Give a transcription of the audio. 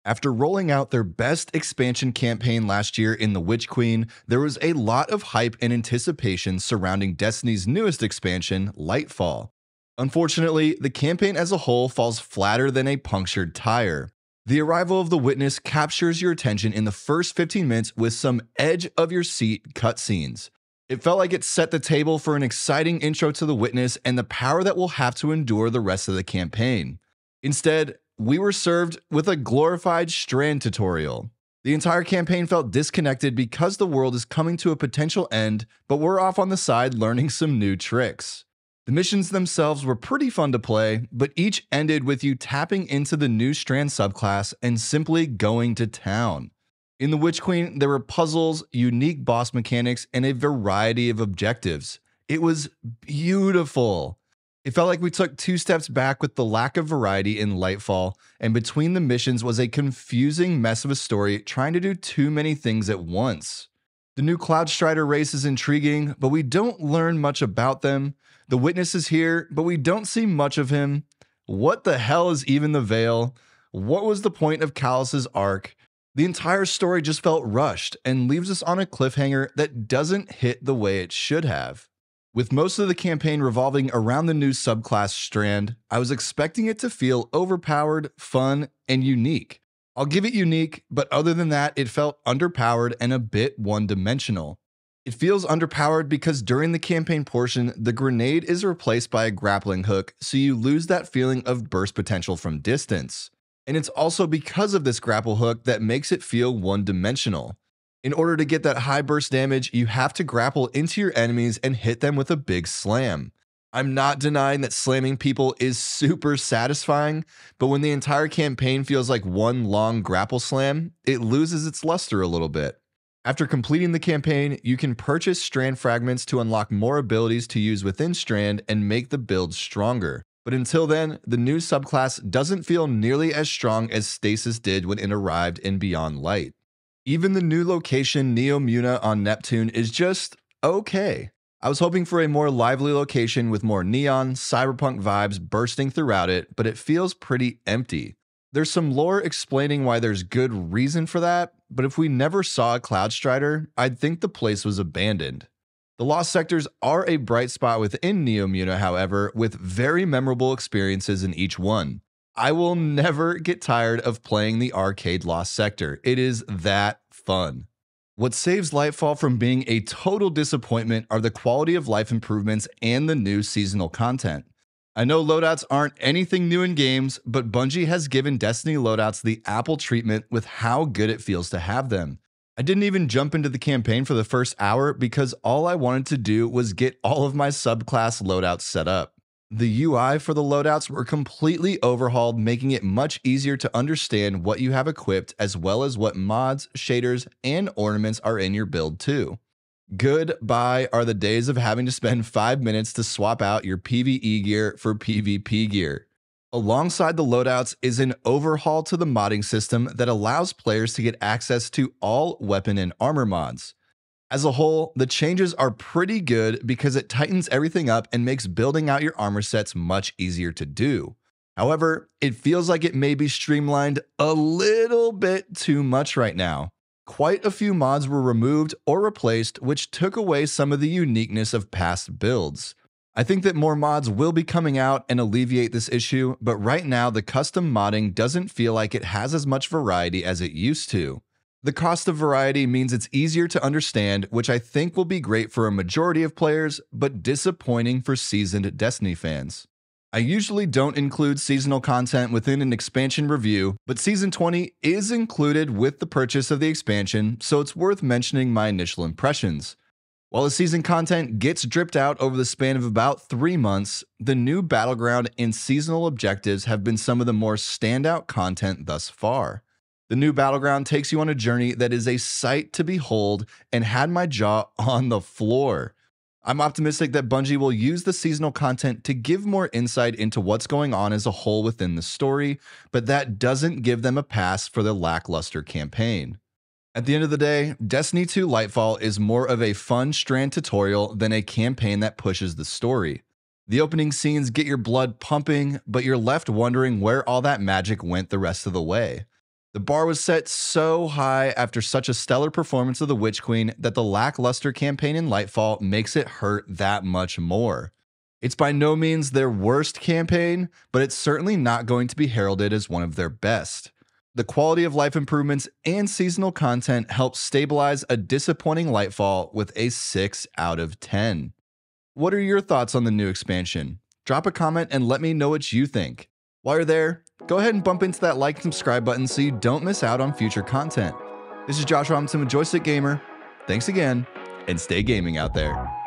After rolling out their best expansion campaign last year in The Witch Queen, there was a lot of hype and anticipation surrounding Destiny's newest expansion, Lightfall. Unfortunately, the campaign as a whole falls flatter than a punctured tire. The arrival of the Witness captures your attention in the first 15 minutes with some edge-of-your-seat cutscenes. It felt like it set the table for an exciting intro to the Witness and the power that we'll have to endure the rest of the campaign. Instead, we were served with a glorified Strand tutorial. The entire campaign felt disconnected because the world is coming to a potential end, but we're off on the side learning some new tricks. The missions themselves were pretty fun to play, but each ended with you tapping into the new Strand subclass and simply going to town. In The Witch Queen, there were puzzles, unique boss mechanics, and a variety of objectives. It was beautiful. It felt like we took 2 steps back with the lack of variety in Lightfall, and between the missions was a confusing mess of a story trying to do too many things at once. The new Cloud Strider race is intriguing, but we don't learn much about them. The Witness is here, but we don't see much of him. What the hell is even the Veil? What was the point of Callus's arc? The entire story just felt rushed and leaves us on a cliffhanger that doesn't hit the way it should have. With most of the campaign revolving around the new subclass Strand, I was expecting it to feel overpowered, fun, and unique. I'll give it unique, but other than that, it felt underpowered and a bit one-dimensional. It feels underpowered because during the campaign portion, the grenade is replaced by a grappling hook, so you lose that feeling of burst potential from distance. And it's also because of this grapple hook that makes it feel one-dimensional. In order to get that high burst damage, you have to grapple into your enemies and hit them with a big slam. I'm not denying that slamming people is super satisfying, but when the entire campaign feels like one long grapple slam, it loses its luster a little bit. After completing the campaign, you can purchase Strand fragments to unlock more abilities to use within Strand and make the build stronger. But until then, the new subclass doesn't feel nearly as strong as Stasis did when it arrived in Beyond Light. Even the new location, Neomuna on Neptune, is just okay. I was hoping for a more lively location with more neon, cyberpunk vibes bursting throughout it, but it feels pretty empty. There's some lore explaining why there's good reason for that, but if we never saw a Cloud Strider, I'd think the place was abandoned. The Lost Sectors are a bright spot within Neomuna, however, with very memorable experiences in each one. I will never get tired of playing the arcade Lost Sector. It is that fun. What saves Lightfall from being a total disappointment are the quality of life improvements and the new seasonal content. I know loadouts aren't anything new in games, but Bungie has given Destiny loadouts the Apple treatment with how good it feels to have them. I didn't even jump into the campaign for the first hour because all I wanted to do was get all of my subclass loadouts set up. The UI for the loadouts were completely overhauled, making it much easier to understand what you have equipped as well as what mods, shaders, and ornaments are in your build too. Goodbye are the days of having to spend 5 minutes to swap out your PvE gear for PvP gear. Alongside the loadouts is an overhaul to the modding system that allows players to get access to all weapon and armor mods. As a whole, the changes are pretty good because it tightens everything up and makes building out your armor sets much easier to do. However, it feels like it may be streamlined a little bit too much right now. Quite a few mods were removed or replaced, which took away some of the uniqueness of past builds. I think that more mods will be coming out and alleviate this issue, but right now the custom modding doesn't feel like it has as much variety as it used to. The cost of variety means it's easier to understand, which I think will be great for a majority of players, but disappointing for seasoned Destiny fans. I usually don't include seasonal content within an expansion review, but Season 20 is included with the purchase of the expansion, so it's worth mentioning my initial impressions. While the season content gets dripped out over the span of about 3 months, the new Battleground and seasonal objectives have been some of the more standout content thus far. The new Battleground takes you on a journey that is a sight to behold and had my jaw on the floor. I'm optimistic that Bungie will use the seasonal content to give more insight into what's going on as a whole within the story, but that doesn't give them a pass for the lackluster campaign. At the end of the day, Destiny 2 Lightfall is more of a fun Strand tutorial than a campaign that pushes the story. The opening scenes get your blood pumping, but you're left wondering where all that magic went the rest of the way. The bar was set so high after such a stellar performance of the Witch Queen that the lackluster campaign in Lightfall makes it hurt that much more. It's by no means their worst campaign, but it's certainly not going to be heralded as one of their best. The quality of life improvements and seasonal content helped stabilize a disappointing Lightfall with a 6 out of 10. What are your thoughts on the new expansion? Drop a comment and let me know what you think. While you're there, go ahead and bump into that like and subscribe button so you don't miss out on future content. This is Josh Robinson with Joystick Gamer. Thanks again, and stay gaming out there.